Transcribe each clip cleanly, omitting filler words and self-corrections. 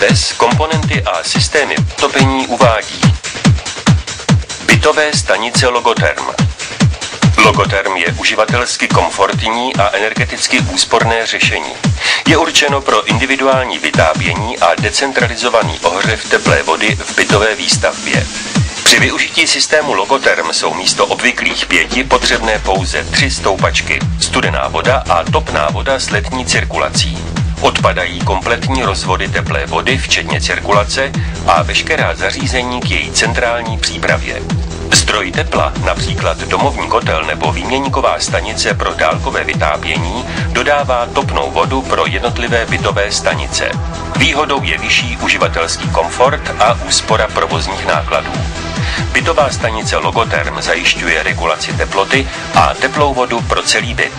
MyBes komponenty a systémy topení uvádí bytové stanice Logotherm. Logotherm je uživatelsky komfortní a energeticky úsporné řešení. Je určeno pro individuální vytápění a decentralizovaný ohřev teplé vody v bytové výstavbě. Při využití systému Logotherm jsou místo obvyklých 5 potřebné pouze 3 stoupačky, studená voda a topná voda s letní cirkulací. Odpadají kompletní rozvody teplé vody, včetně cirkulace a veškerá zařízení k její centrální přípravě. Zdroj tepla, například domovní kotel nebo výměníková stanice pro dálkové vytápění, dodává topnou vodu pro jednotlivé bytové stanice. Výhodou je vyšší uživatelský komfort a úspora provozních nákladů. Bytová stanice Logotherm zajišťuje regulaci teploty a teplou vodu pro celý byt.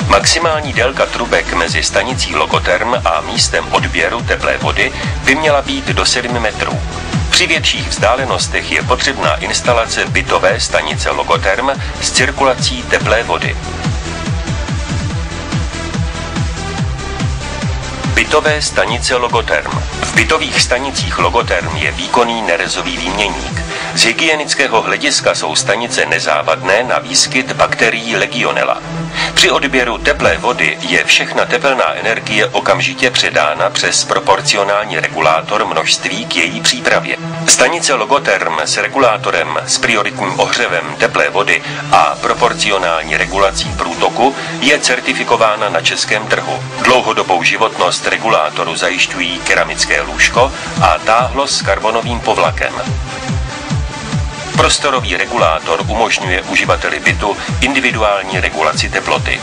Maximální délka trubek mezi stanicí Logotherm a místem odběru teplé vody by měla být do 7 metrů. Při větších vzdálenostech je potřebná instalace bytové stanice Logotherm s cirkulací teplé vody. Bytové stanice Logotherm. V bytových stanicích Logotherm je výkonný nerezový výměník. Z hygienického hlediska jsou stanice nezávadné na výskyt bakterií Legionella. Při odběru teplé vody je všechna tepelná energie okamžitě předána přes proporcionální regulátor množství k její přípravě. Stanice Logotherm s regulátorem s prioritním ohřevem teplé vody a proporcionální regulací průtoku je certifikována na českém trhu. Dlouhodobou životnost regulátoru zajišťují keramické lůžko a táhlo s karbonovým povlakem. Prostorový regulátor umožňuje uživateli bytu individuální regulaci teploty.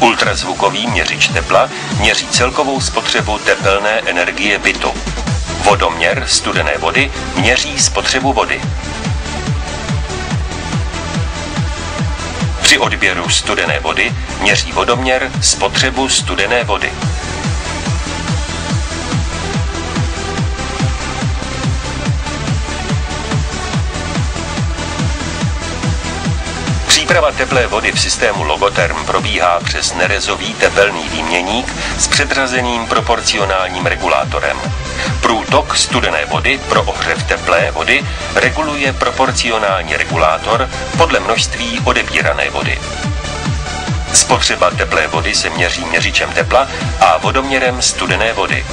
Ultrazvukový měřič tepla měří celkovou spotřebu tepelné energie bytu. Vodoměr studené vody měří spotřebu vody. Při odběru studené vody měří vodoměr spotřebu studené vody. Příprava teplé vody v systému Logotherm probíhá přes nerezový tepelný výměník s předřazeným proporcionálním regulátorem. Průtok studené vody pro ohřev teplé vody reguluje proporcionální regulátor podle množství odebírané vody. Spotřeba teplé vody se měří měřičem tepla a vodoměrem studené vody.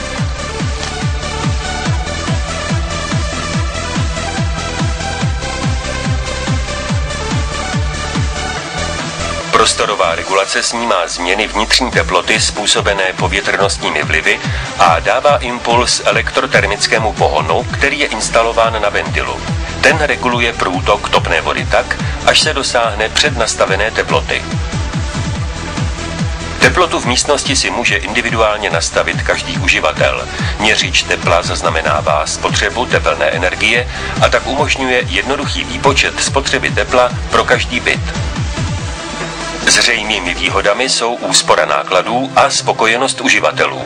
Prostorová regulace snímá změny vnitřní teploty způsobené povětrnostními vlivy a dává impuls elektrotermickému pohonu, který je instalován na ventilu. Ten reguluje průtok topné vody tak, až se dosáhne přednastavené teploty. Teplotu v místnosti si může individuálně nastavit každý uživatel. Měřič tepla zaznamenává spotřebu tepelné energie a tak umožňuje jednoduchý výpočet spotřeby tepla pro každý byt. Zřejmými výhodami jsou úspora nákladů a spokojenost uživatelů.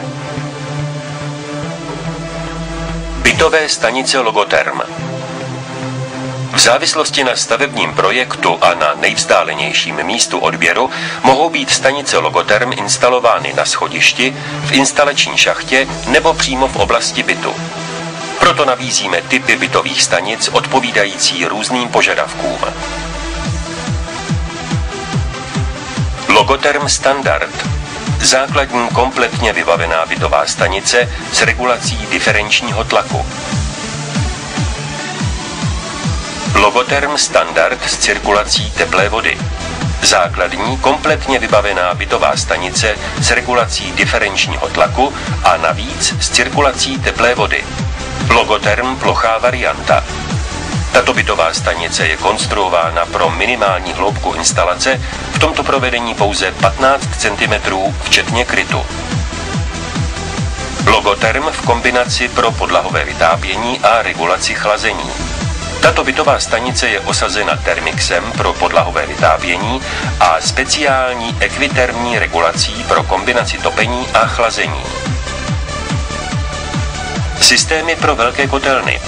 Bytové stanice Logotherm. V závislosti na stavebním projektu a na nejvzdálenějším místu odběru mohou být stanice Logotherm instalovány na schodišti, v instalační šachtě nebo přímo v oblasti bytu. Proto nabízíme typy bytových stanic odpovídající různým požadavkům. Logotherm Standard. Základní kompletně vybavená bytová stanice s regulací diferenčního tlaku. Logotherm Standard s cirkulací teplé vody. Základní kompletně vybavená bytová stanice s regulací diferenčního tlaku a navíc s cirkulací teplé vody. Logotherm plochá varianta. Tato bytová stanice je konstruována pro minimální hloubku instalace, v tomto provedení pouze 15 cm včetně krytu. Logotherm v kombinaci pro podlahové vytápění a regulaci chlazení. Tato bytová stanice je osazena Thermixem pro podlahové vytápění a speciální ekvitermní regulací pro kombinaci topení a chlazení. Systémy pro velké kotelny.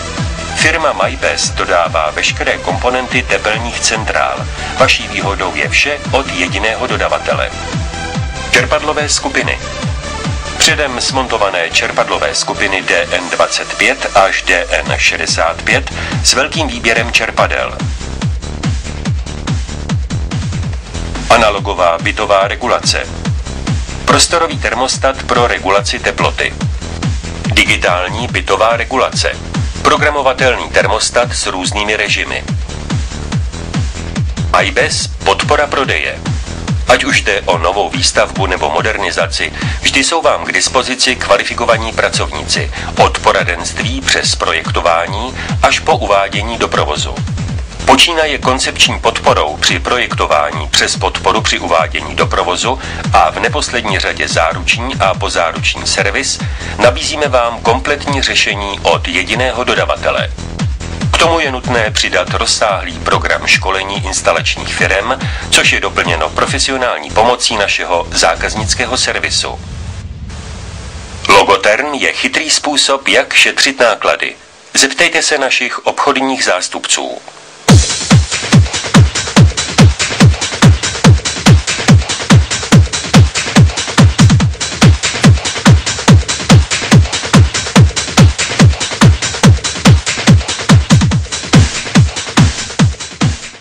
Firma MyBes dodává veškeré komponenty tepelných centrál. Vaší výhodou je vše od jediného dodavatele. Čerpadlové skupiny. Předem smontované čerpadlové skupiny DN25 až DN65 s velkým výběrem čerpadel. Analogová bytová regulace. Prostorový termostat pro regulaci teploty. Digitální bytová regulace. Programovatelný termostat s různými režimy. iBES podpora prodeje. Ať už jde o novou výstavbu nebo modernizaci, vždy jsou vám k dispozici kvalifikovaní pracovníci, od poradenství přes projektování až po uvádění do provozu. Počínaje koncepční podporou při projektování přes podporu při uvádění do provozu a v neposlední řadě záruční a pozáruční servis nabízíme vám kompletní řešení od jediného dodavatele. K tomu je nutné přidat rozsáhlý program školení instalačních firem, což je doplněno profesionální pomocí našeho zákaznického servisu. Logotherm je chytrý způsob, jak šetřit náklady. Zeptejte se našich obchodních zástupců.